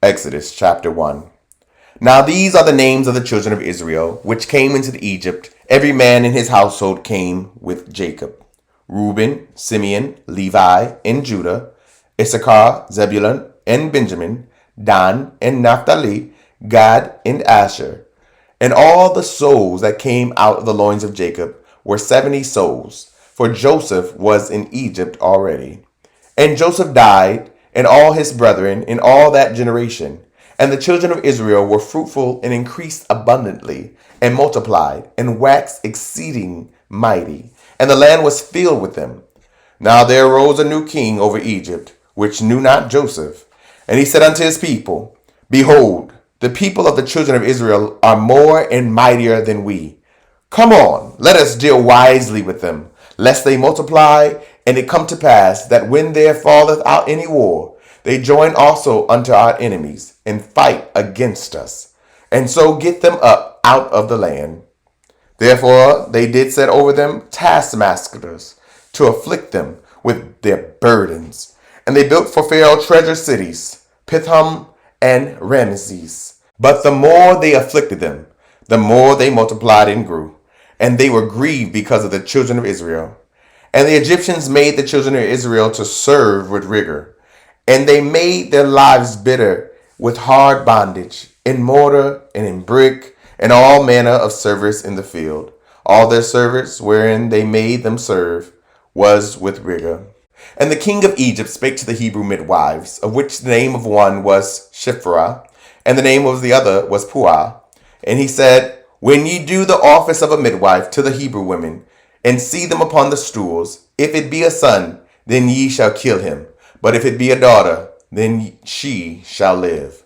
Exodus chapter 1. Now these are the names of the children of Israel, which came into Egypt. Every man in his household came with Jacob. Reuben, Simeon, Levi, and Judah, Issachar, Zebulun, and Benjamin, Dan, and Naphtali, Gad, and Asher. And all the souls that came out of the loins of Jacob were 70 souls, for Joseph was in Egypt already. And Joseph died, and all his brethren in all that generation. And the children of Israel were fruitful and increased abundantly, and multiplied, and waxed exceeding mighty. And the land was filled with them. Now there arose a new king over Egypt, which knew not Joseph. And he said unto his people, Behold, the people of the children of Israel are more and mightier than we. Come on, let us deal wisely with them, lest they multiply, and it come to pass that when there falleth out any war, they join also unto our enemies, and fight against us, and so get them up out of the land. Therefore they did set over them taskmasters, to afflict them with their burdens. And they built for Pharaoh treasure cities, Pithom and Ramesses. But the more they afflicted them, the more they multiplied and grew, and they were grieved because of the children of Israel. And the Egyptians made the children of Israel to serve with rigor, and they made their lives bitter with hard bondage, in mortar and in brick, and all manner of service in the field. All their service wherein they made them serve was with rigor. And the king of Egypt spake to the Hebrew midwives, of which the name of one was Shiphrah, and the name of the other was Puah. And he said, When ye do the office of a midwife to the Hebrew women, and see them upon the stools, if it be a son, then ye shall kill him. But if it be a daughter, then she shall live.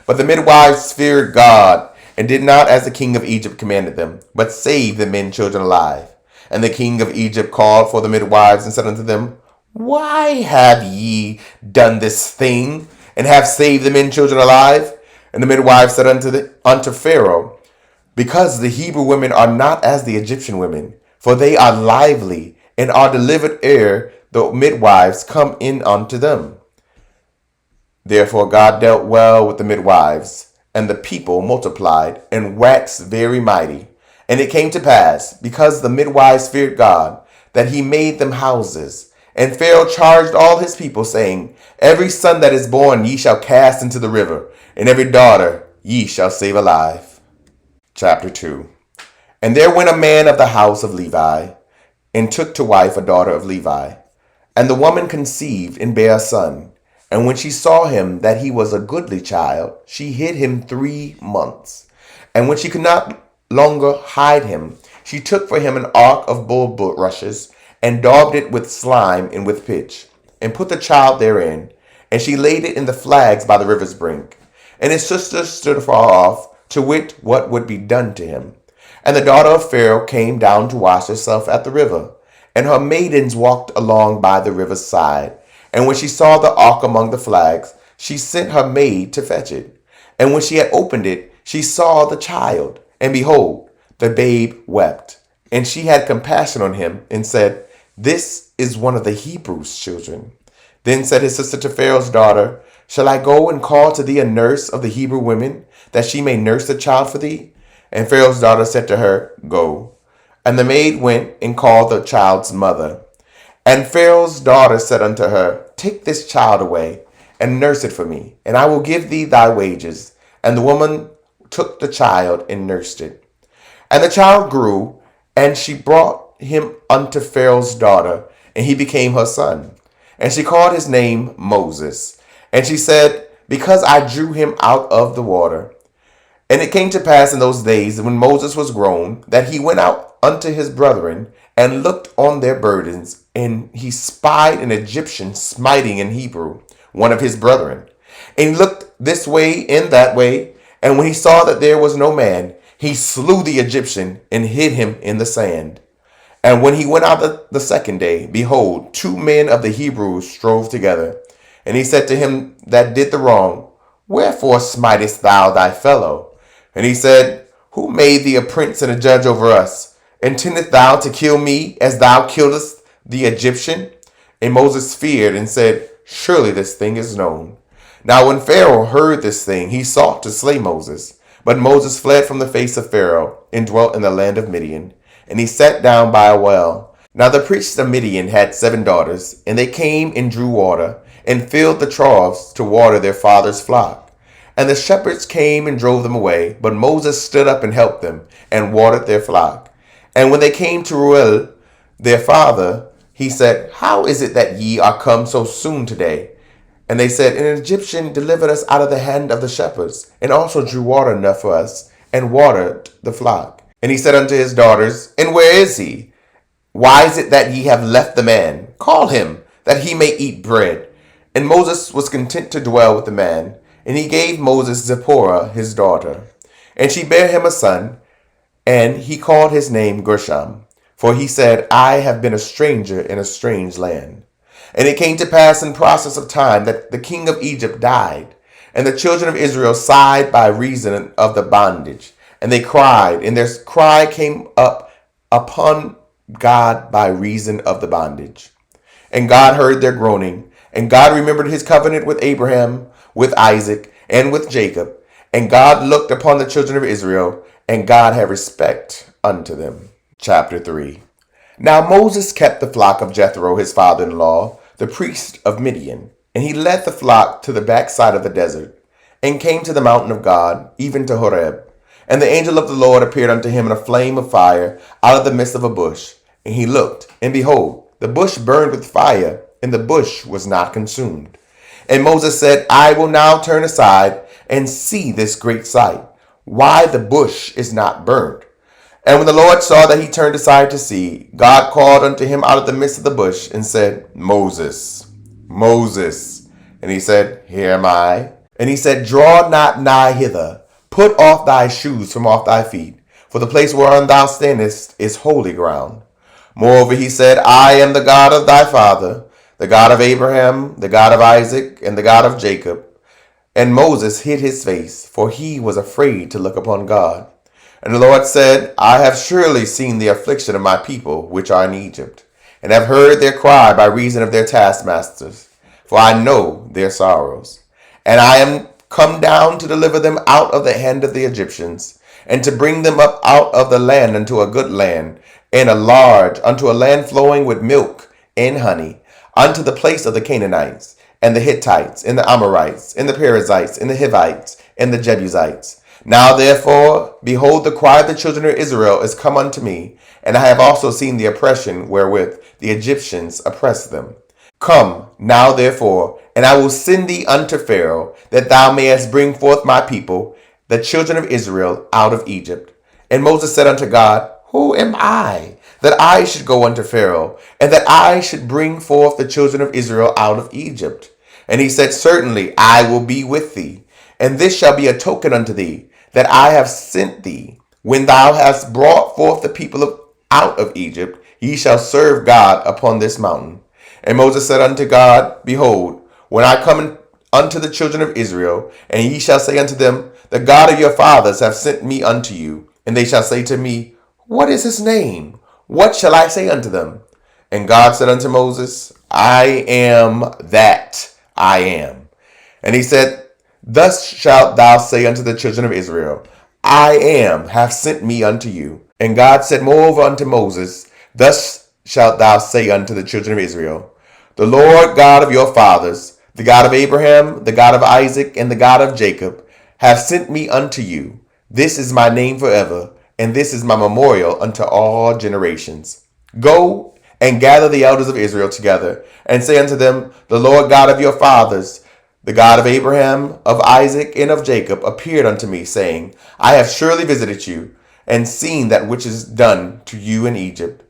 But the midwives feared God, and did not as the king of Egypt commanded them, but saved the men children alive. And the king of Egypt called for the midwives, and said unto them, Why have ye done this thing, and have saved the men children alive? And the midwives said unto Pharaoh, Because the Hebrew women are not as the Egyptian women, for they are lively, and are delivered ere the midwives come in unto them. Therefore God dealt well with the midwives, and the people multiplied, and waxed very mighty. And it came to pass, because the midwives feared God, that he made them houses. And Pharaoh charged all his people, saying, Every son that is born ye shall cast into the river, and every daughter ye shall save alive. Chapter 2. And there went a man of the house of Levi, and took to wife a daughter of Levi. And the woman conceived and bare a son. And when she saw him that he was a goodly child, she hid him 3 months. And when she could not longer hide him, she took for him an ark of bulrushes, and daubed it with slime and with pitch, and put the child therein. And she laid it in the flags by the river's brink. And his sister stood afar off, to wit what would be done to him. And the daughter of Pharaoh came down to wash herself at the river, and her maidens walked along by the river's side. And when she saw the ark among the flags, she sent her maid to fetch it. And when she had opened it, she saw the child, and behold, the babe wept. And she had compassion on him, and said, This is one of the Hebrews' children. Then said his sister to Pharaoh's daughter, Shall I go and call to thee a nurse of the Hebrew women, that she may nurse the child for thee? And Pharaoh's daughter said to her, Go. And the maid went and called the child's mother. And Pharaoh's daughter said unto her, Take this child away, and nurse it for me, and I will give thee thy wages. And the woman took the child and nursed it. And the child grew, and she brought him unto Pharaoh's daughter, and he became her son. And she called his name Moses. And she said, Because I drew him out of the water. And it came to pass in those days, when Moses was grown, that he went out unto his brethren, and looked on their burdens, and he spied an Egyptian smiting an Hebrew, one of his brethren. And he looked this way and that way, and when he saw that there was no man, he slew the Egyptian, and hid him in the sand. And when he went out the second day, behold, 2 men of the Hebrews strove together. And he said to him that did the wrong, Wherefore smitest thou thy fellow? And he said, Who made thee a prince and a judge over us? Intendest thou to kill me as thou killedst the Egyptian? And Moses feared and said, Surely this thing is known. Now when Pharaoh heard this thing, he sought to slay Moses. But Moses fled from the face of Pharaoh and dwelt in the land of Midian. And he sat down by a well. Now the priests of Midian had 7 daughters, and they came and drew water, and filled the troughs to water their father's flock. And the shepherds came and drove them away, but Moses stood up and helped them, and watered their flock. And when they came to Reuel, their father, he said, How is it that ye are come so soon today? And they said, An Egyptian delivered us out of the hand of the shepherds, and also drew water enough for us, and watered the flock. And he said unto his daughters, And where is he? Why is it that ye have left the man? Call him, that he may eat bread. And Moses was content to dwell with the man. And he gave Moses Zipporah his daughter. And she bare him a son, and he called his name Gershom. For he said, I have been a stranger in a strange land. And it came to pass in process of time that the king of Egypt died. And the children of Israel sighed by reason of the bondage. And they cried, and their cry came up upon God by reason of the bondage. And God heard their groaning. And God remembered his covenant with Abraham, with Isaac, and with Jacob. And God looked upon the children of Israel, and God had respect unto them. Chapter 3. Now Moses kept the flock of Jethro, his father-in-law, the priest of Midian. And he led the flock to the backside of the desert, and came to the mountain of God, even to Horeb. And the angel of the Lord appeared unto him in a flame of fire out of the midst of a bush. And he looked, and behold, the bush burned with fire, and the bush was not consumed. And Moses said, I will now turn aside and see this great sight, why the bush is not burned. And when the Lord saw that he turned aside to see, God called unto him out of the midst of the bush, and said, Moses, Moses. And he said, Here am I. And he said, Draw not nigh hither. Put off thy shoes from off thy feet, for the place whereon thou standest is holy ground. Moreover, he said, I am the God of thy father, the God of Abraham, the God of Isaac, and the God of Jacob. And Moses hid his face, for he was afraid to look upon God. And the Lord said, I have surely seen the affliction of my people which are in Egypt, and have heard their cry by reason of their taskmasters, for I know their sorrows. And I am come down to deliver them out of the hand of the Egyptians, and to bring them up out of the land unto a good land, and a large, unto a land flowing with milk and honey, unto the place of the Canaanites, and the Hittites, and the Amorites, and the Perizzites, and the Hivites, and the Jebusites. Now therefore, behold, the cry of the children of Israel is come unto me, and I have also seen the oppression wherewith the Egyptians oppress them. Come now therefore, and I will send thee unto Pharaoh, that thou mayest bring forth my people, the children of Israel, out of Egypt. And Moses said unto God, Who am I, that I should go unto Pharaoh, and that I should bring forth the children of Israel out of Egypt? And he said, Certainly I will be with thee, and this shall be a token unto thee, that I have sent thee. When thou hast brought forth the people out of Egypt, ye shall serve God upon this mountain. And Moses said unto God, Behold, when I come unto the children of Israel, and ye shall say unto them, The God of your fathers hath sent me unto you, and they shall say to me, What is his name? What shall I say unto them? And God said unto Moses, I am that I am. And he said, Thus shalt thou say unto the children of Israel, I am hath sent me unto you. And God said moreover unto Moses, Thus shalt thou say unto the children of Israel, The Lord God of your fathers, the God of Abraham, the God of Isaac, and the God of Jacob, hath sent me unto you. This is my name forever, and this is my memorial unto all generations. Go and gather the elders of Israel together, and say unto them, The Lord God of your fathers, the God of Abraham, of Isaac, and of Jacob, appeared unto me, saying, I have surely visited you, and seen that which is done to you in Egypt.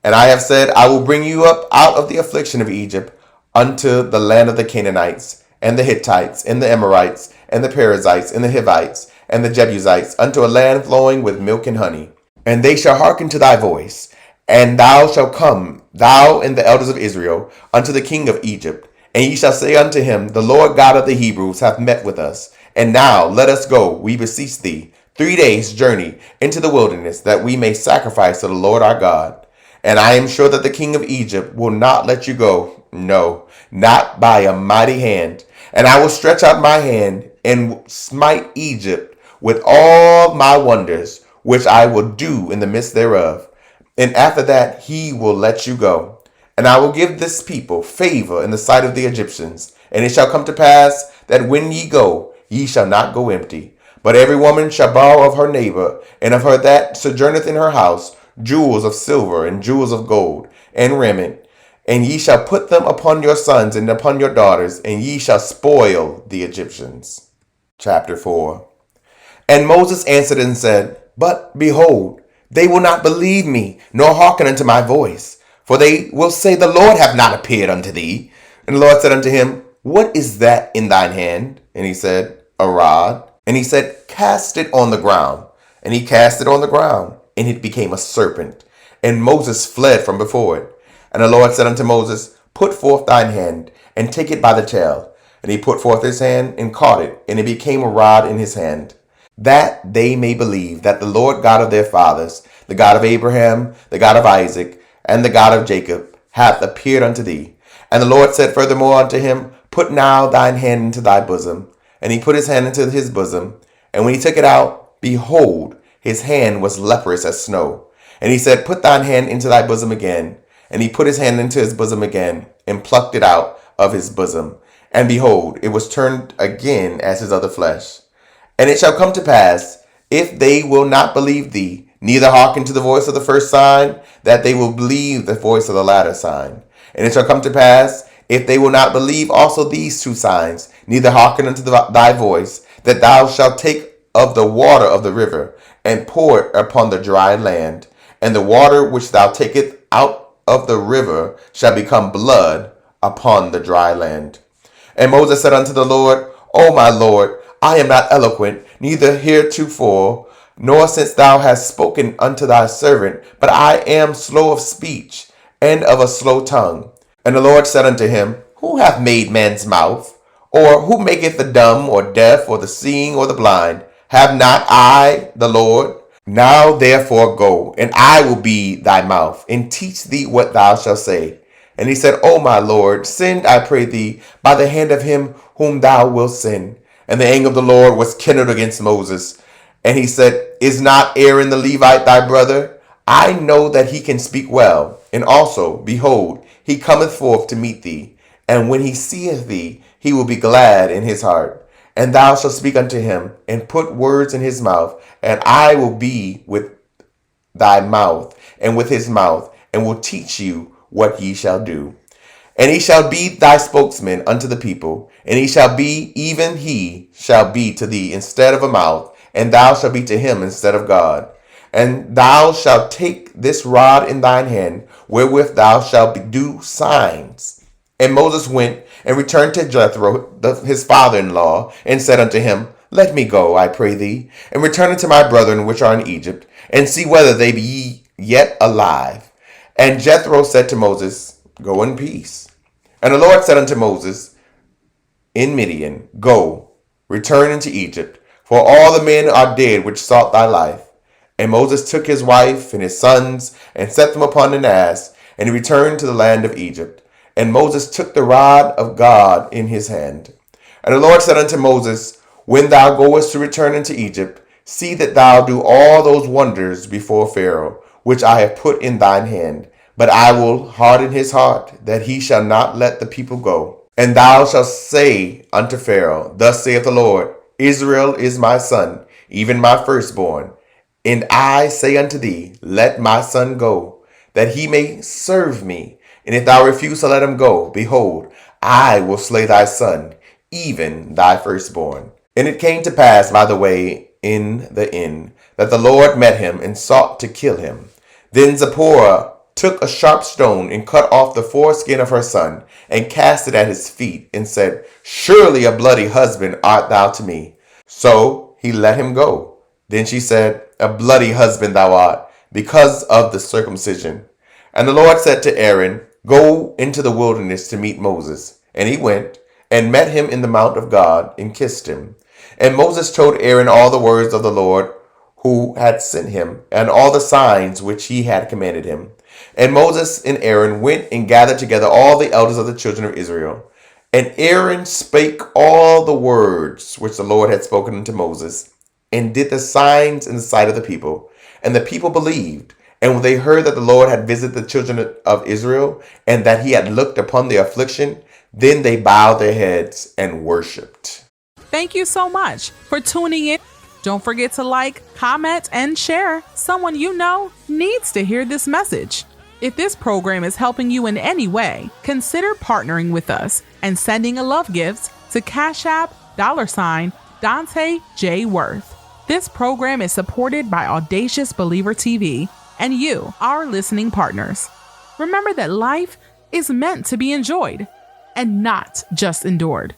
And I have said, I will bring you up out of the affliction of Egypt unto the land of the Canaanites, and the Hittites, and the Amorites, and the Perizzites, and the Hivites, and the Jebusites, unto a land flowing with milk and honey. And they shall hearken to thy voice, and thou shalt come, thou and the elders of Israel, unto the king of Egypt. And ye shall say unto him, The Lord God of the Hebrews hath met with us. And now let us go, we beseech thee, 3 days' journey into the wilderness, that we may sacrifice to the Lord our God. And I am sure that the king of Egypt will not let you go, no, not by a mighty hand. And I will stretch out my hand and smite Egypt with all my wonders, which I will do in the midst thereof. And after that he will let you go. And I will give this people favor in the sight of the Egyptians. And it shall come to pass that when ye go, ye shall not go empty. But every woman shall borrow of her neighbor, and of her that sojourneth in her house, jewels of silver, and jewels of gold, and raiment. And ye shall put them upon your sons and upon your daughters, and ye shall spoil the Egyptians. Chapter 4. And Moses answered and said, But behold, they will not believe me, nor hearken unto my voice. For they will say, The Lord hath not appeared unto thee. And the Lord said unto him, What is that in thine hand? And he said, A rod. And he said, Cast it on the ground. And he cast it on the ground, and it became a serpent. And Moses fled from before it. And the Lord said unto Moses, Put forth thine hand, and take it by the tail. And he put forth his hand, and caught it, and it became a rod in his hand, that they may believe that the Lord God of their fathers, the God of Abraham, the God of Isaac, and the God of Jacob, hath appeared unto thee. And the Lord said furthermore unto him, Put now thine hand into thy bosom. And he put his hand into his bosom. And when he took it out, behold, his hand was leprous as snow. And he said, Put thine hand into thy bosom again. And he put his hand into his bosom again, and plucked it out of his bosom. And behold, it was turned again as his other flesh. And it shall come to pass, if they will not believe thee, neither hearken to the voice of the first sign, that they will believe the voice of the latter sign. And it shall come to pass, if they will not believe also these two signs, neither hearken unto thy voice, that thou shalt take of the water of the river, and pour it upon the dry land. And the water which thou takest out of the river shall become blood upon the dry land. And Moses said unto the Lord, O my Lord, I am not eloquent, neither heretofore, nor since thou hast spoken unto thy servant, but I am slow of speech, and of a slow tongue. And the Lord said unto him, Who hath made man's mouth? Or who maketh the dumb, or deaf, or the seeing, or the blind? Have not I the Lord? Now therefore go, and I will be thy mouth, and teach thee what thou shalt say. And he said, O my Lord, send, I pray thee, by the hand of him whom thou wilt send. And the anger of the Lord was kindled against Moses. And he said, Is not Aaron the Levite thy brother? I know that he can speak well. And also, behold, he cometh forth to meet thee. And when he seeth thee, he will be glad in his heart. And thou shalt speak unto him, and put words in his mouth, and I will be with thy mouth, and with his mouth, and will teach you what ye shall do. And he shall be thy spokesman unto the people, and he shall be, even he shall be to thee instead of a mouth, and thou shalt be to him instead of God. And thou shalt take this rod in thine hand, wherewith thou shalt do signs. And Moses went and returned to Jethro, his father-in-law, and said unto him, Let me go, I pray thee, and return unto my brethren which are in Egypt, and see whether they be yet alive. And Jethro said to Moses, Go in peace. And the Lord said unto Moses in Midian, Go, return into Egypt, for all the men are dead which sought thy life. And Moses took his wife and his sons, and set them upon an ass, and he returned to the land of Egypt. And Moses took the rod of God in his hand. And the Lord said unto Moses, When thou goest to return into Egypt, see that thou do all those wonders before Pharaoh, which I have put in thine hand. But I will harden his heart, that he shall not let the people go. And thou shalt say unto Pharaoh, Thus saith the Lord, Israel is my son, even my firstborn. And I say unto thee, Let my son go, that he may serve me. And if thou refuse to let him go, behold, I will slay thy son, even thy firstborn. And it came to pass by the way in the inn, that the Lord met him and sought to kill him. Then Zipporah took a sharp stone and cut off the foreskin of her son, and cast it at his feet, and said, Surely a bloody husband art thou to me. So he let him go. Then she said, A bloody husband thou art, because of the circumcision. And the Lord said to Aaron, Go into the wilderness to meet Moses. And he went, and met him in the mount of God, and kissed him. And Moses told Aaron all the words of the Lord, who had sent him, and all the signs which he had commanded him. And Moses and Aaron went and gathered together all the elders of the children of Israel. And Aaron spake all the words which the Lord had spoken unto Moses, and did the signs in the sight of the people. And the people believed. And when they heard that the Lord had visited the children of Israel, and that he had looked upon their affliction, then they bowed their heads and worshipped. Thank you so much for tuning in. Don't forget to like, comment, and share. Someone you know needs to hear this message. If this program is helping you in any way, consider partnering with us and sending a love gift to Cash App $Dante J. Worth. This program is supported by Audacious Believer TV and you, our listening partners. Remember that life is meant to be enjoyed and not just endured.